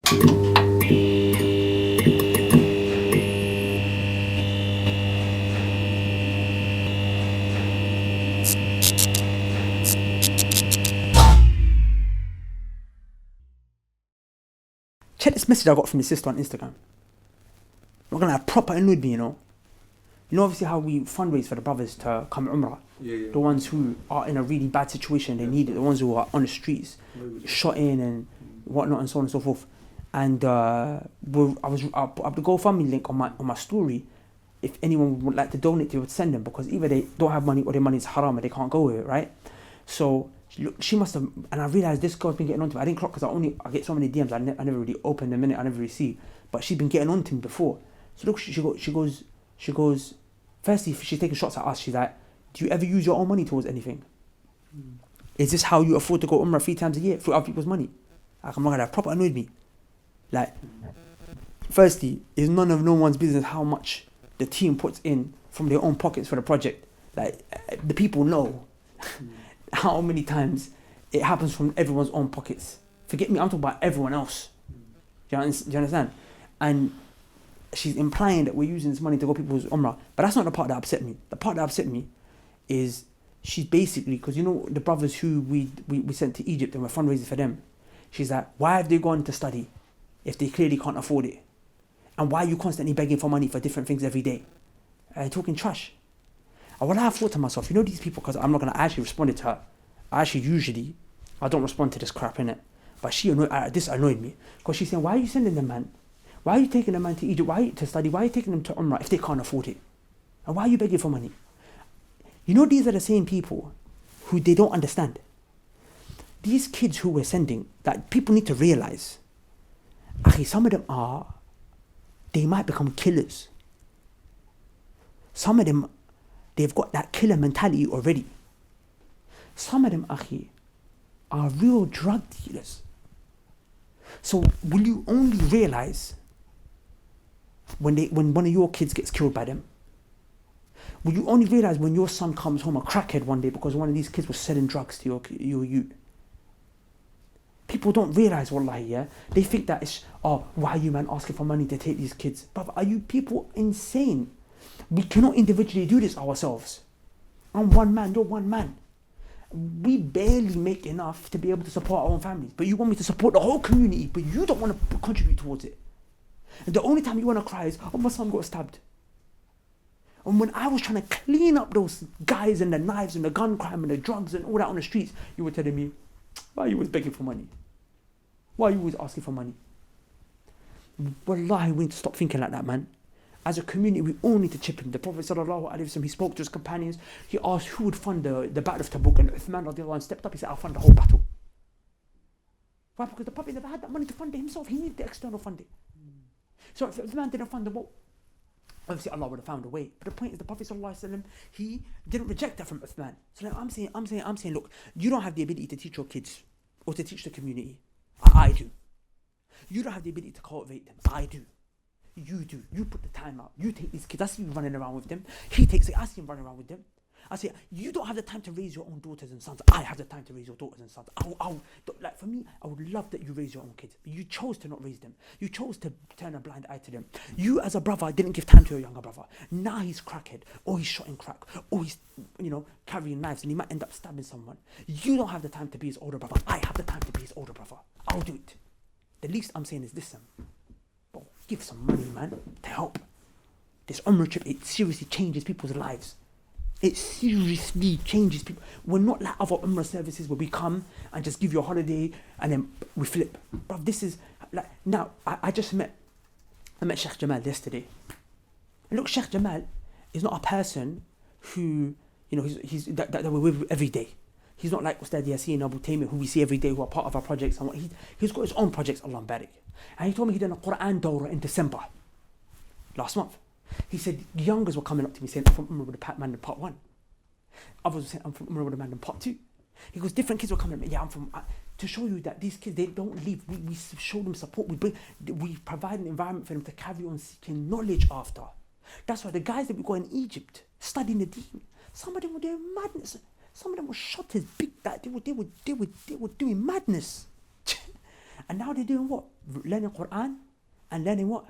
Check this message I got from his sister on Instagram. Not gonna lie, proper annoyed me, you know. You know, obviously how we fundraise for the brothers to come Umrah. Yeah. The ones who are in a really bad situation, they need it. The ones who are on the streets, shot in and whatnot, and so on and so forth. And I put up the GoFundMe link on my story. If anyone would like to donate, they would send them, because either they don't have money or their money is haram and they can't go with it, right? So she must have, and I realized this girl's been getting on to me. I didn't clock because I get so many DMs. I never really open them in it. I never really see. But she's been getting on to me before. So look, she goes. Firstly, she's taking shots at us. She's like, "Do you ever use your own money towards anything? Is this how you afford to go Umrah 3 times a year through other people's money?" Like, I'm not gonna, proper annoyed me. Like, firstly, it's none of no one's business how much the team puts in from their own pockets for the project. Like, the people know how many times it happens from everyone's own pockets. Forget me, I'm talking about everyone else. Do you understand? And she's implying that we're using this money to go people's Umrah. But that's not the part that upset me. The part that upset me is she's basically, because you know the brothers who we sent to Egypt and we're fundraising for them, she's like, why have they gone to study if they clearly can't afford it? And why are you constantly begging for money for different things every day? Talking trash. And what I thought to myself, you know these people, because I'm not going to actually respond to her. I don't respond to this crap, innit? But this annoyed me. Because she's saying, why are you sending them, man? Why are you taking them, man, to Egypt? Why to study? Why are you taking them to Umrah if they can't afford it? And why are you begging for money? You know, these are the same people who they don't understand. These kids who we're sending, that people need to realize, some of them they might become killers. Some of them, they've got that killer mentality already. Some of them, are real drug dealers. So will you only realize when one of your kids gets killed by them? Will you only realize when your son comes home a crackhead one day because one of these kids was selling drugs to your youth? People don't realize, wallahi, yeah? They think that it's, why are you, man, asking for money to take these kids? But are you people insane? We cannot individually do this ourselves. I'm one man, you're one man. We barely make enough to be able to support our own families. But you want me to support the whole community, but you don't want to contribute towards it. And the only time you want to cry is, my son got stabbed. And when I was trying to clean up those guys and the knives and the gun crime and the drugs and all that on the streets, you were telling me, why are you always begging for money? Why are you always asking for money? Wallahi, we need to stop thinking like that, man. As a community, we all need to chip in. The Prophet sallallahu alaihi wasallam, he spoke to his companions. He asked who would fund the battle of Tabuk, and Uthman radiallahu anh stepped up. He said, I'll fund the whole battle. Why? Because the Prophet never had that money to fund it himself. He needed the external funding. So if Uthman didn't fund the war, obviously Allah would have found a way. But the point is, the Prophet sallallahu alaihi wasallam, he didn't reject that from Uthman. So like I'm saying, look, you don't have the ability to teach your kids or to teach the community. I do. You don't have the ability to cultivate them. I do. You do. You put the time out. You take these kids. I see you running around with them. He takes it. I see him running around with them. I say, you don't have the time to raise your own daughters and sons. I have the time to raise your daughters and sons. Like for me, I would love that you raise your own kids. But you chose to not raise them. You chose to turn a blind eye to them. You as a brother didn't give time to your younger brother. Now he's crackhead, or he's shot in crack, or he's, carrying knives and he might end up stabbing someone. You don't have the time to be his older brother. I have the time to be his older brother. I'll do it. The least I'm saying is this, but give some money, man, to help. This Umrah trip, it seriously changes people's lives. It seriously changes people. We're not like other Umrah services where we come and just give you a holiday and then we flip. Bruv, this is like, now, I met Sheikh Jamal yesterday. And look, Sheikh Jamal is not a person who, he's that we're with every day. He's not like Ustad Yassin Abu Taymi, who we see every day, who are part of our projects. And he's got his own projects, Allah barik. And he told me he did a Quran Dawrah in December, last month. He said, the youngers were coming up to me saying, I'm from Umrah with the man in part 1. Others were saying, I'm from Umrah with the man in part 2. He goes, different kids were coming up to me, I'm from... to show you that these kids, they don't leave. We show them support. We provide an environment for them to carry on seeking knowledge after. That's why the guys that we got in Egypt, studying the deen, some of them were doing madness. Some of them were shot as big that they were doing madness. And now they're doing what? Learning Quran and learning what?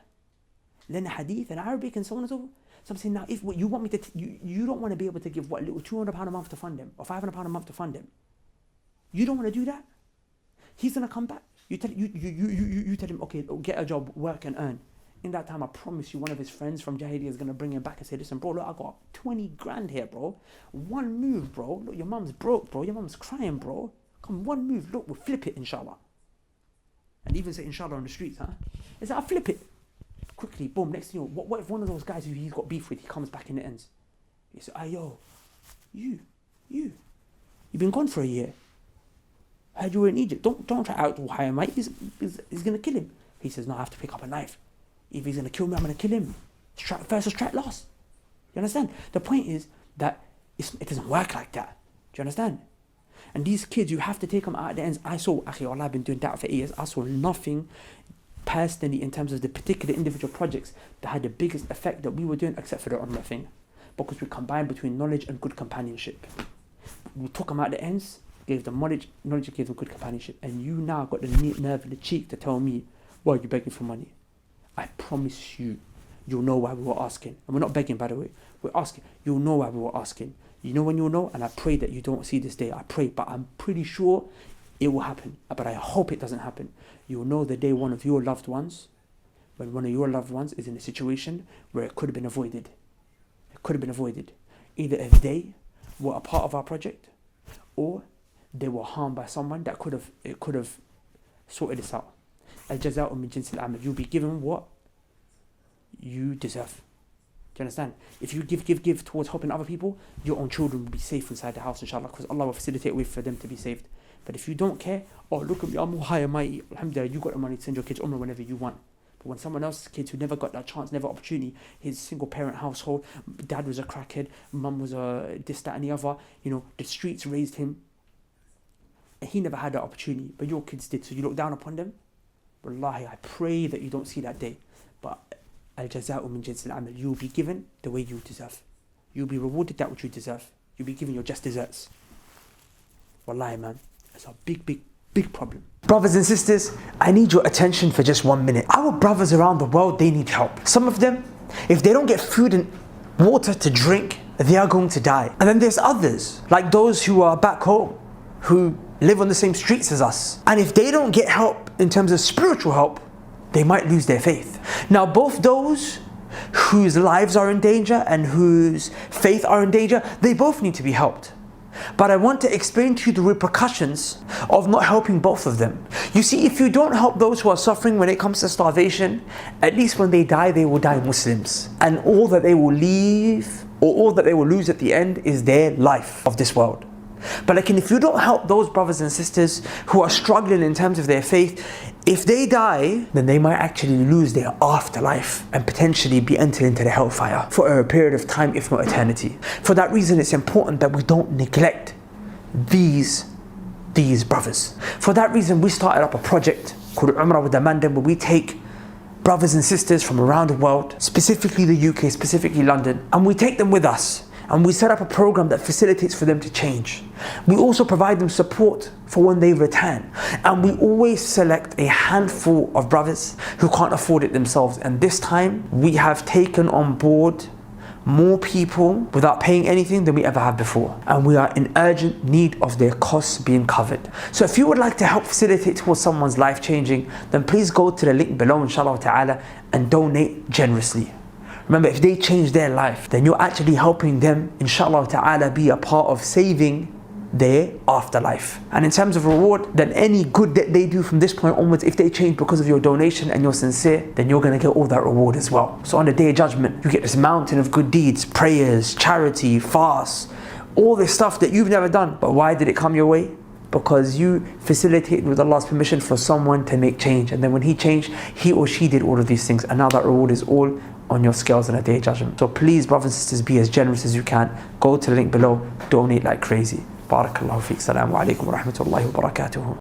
Learning Hadith and Arabic and so on and so forth. So I'm saying now, if you want me to, you don't want to be able to give what, little £200 a month to fund them or £500 a month to fund them. You don't want to do that. He's gonna come back. You tell him, okay, get a job, work and earn. In that time, I promise you, one of his friends from Jahiliyyah is gonna bring him back and say, listen, bro, look, I got 20 grand here, bro. One move, bro. Look, your mum's broke, bro. Your mum's crying, bro. Come, one move. Look, we'll flip it, inshallah. And even say inshallah on the streets, huh? Is that I'll flip it quickly, boom. Next thing you know, what if one of those guys who he's got beef with, he comes back and it ends? He says, hey yo, you've been gone for a year. Heard you were in Egypt. Don't try out to hire him. He's gonna kill him. He says, no, I have to pick up a knife. If he's gonna kill me, I'm gonna kill him. Strike first or strike last. You understand? The point is that it doesn't work like that. Do you understand? And these kids, you have to take them out at the ends. I saw, Allah, I've been doing that for 8 years. I saw nothing personally in terms of the particular individual projects that had the biggest effect that we were doing, except for the Umrah thing. Because we combined between knowledge and good companionship. We took them out at the ends, gave them knowledge gave them good companionship. And you now got the nerve and the cheek to tell me, why are you begging for money? I promise you, you'll know why we were asking. And we're not begging, by the way. We're asking. You'll know why we were asking. You know when you'll know, and I pray that you don't see this day. I pray, but I'm pretty sure it will happen. But I hope it doesn't happen. You'll know the day one of your loved ones, when one of your loved ones is in a situation where it could have been avoided. It could have been avoided. Either if they were a part of our project, or they were harmed by someone that could have sorted this out. Al-jaza'u min jinsil amal. You'll be given what you deserve. Do you understand? If you give towards helping other people, your own children will be safe inside the house, inshallah, because Allah will facilitate a way for them to be saved. But if you don't care, oh, look at me, I'm high and mighty, alhamdulillah, you got the money to send your kids Umrah whenever you want. But when someone else's kids who never got that chance, never opportunity, his single parent household, dad was a crackhead, mum was a this, that and the other, the streets raised him, and he never had that opportunity, but your kids did, so you look down upon them. Wallahi, I pray that you don't see that day. But al-jaza'u min jinsil amal. You'll be given the way you deserve. You'll be rewarded that which you deserve. You'll be given your just desserts. Wallahi, man, it's a big problem. Brothers and sisters, I need your attention for just 1 minute. Our brothers around the world, they need help. Some of them, if they don't get food and water to drink, they are going to die. And then there's others, like those who are back home, who live on the same streets as us. And if they don't get help in terms of spiritual help, they might lose their faith. Now, both those whose lives are in danger and whose faith are in danger, they both need to be helped. But I want to explain to you the repercussions of not helping both of them. You see, if you don't help those who are suffering when it comes to starvation, at least when they die, they will die Muslims. And all that they will leave, or all that they will lose at the end, is their life of this world. But if you don't help those brothers and sisters who are struggling in terms of their faith, if they die, then they might actually lose their afterlife and potentially be entered into the hellfire for a period of time, if not eternity. For that reason, it's important that we don't neglect these brothers. For that reason, we started up a project called Umrah with the Mandem, where we take brothers and sisters from around the world, specifically the UK, specifically London, and we take them with us. And we set up a program that facilitates for them to change. We also provide them support for when they return. And we always select a handful of brothers who can't afford it themselves. And this time, we have taken on board more people without paying anything than we ever have before. And we are in urgent need of their costs being covered. So if you would like to help facilitate towards someone's life changing, then please go to the link below, inshallah ta'ala, and donate generously. Remember, if they change their life, then you're actually helping them, inshallah ta'ala, be a part of saving their afterlife. And in terms of reward, then any good that they do from this point onwards, if they change because of your donation and you're sincere, then you're going to get all that reward as well. So on the day of judgment, you get this mountain of good deeds, prayers, charity, fasts, all this stuff that you've never done. But why did it come your way? Because you facilitated with Allah's permission for someone to make change. And then when he changed, he or she did all of these things. And now that reward is all on your scales on a day of judgment. So please, brothers and sisters, be as generous as you can. Go to the link below, donate like crazy. Barakallahu feek. Assalamu alaikum wa rahmatullahi wa barakatuhu.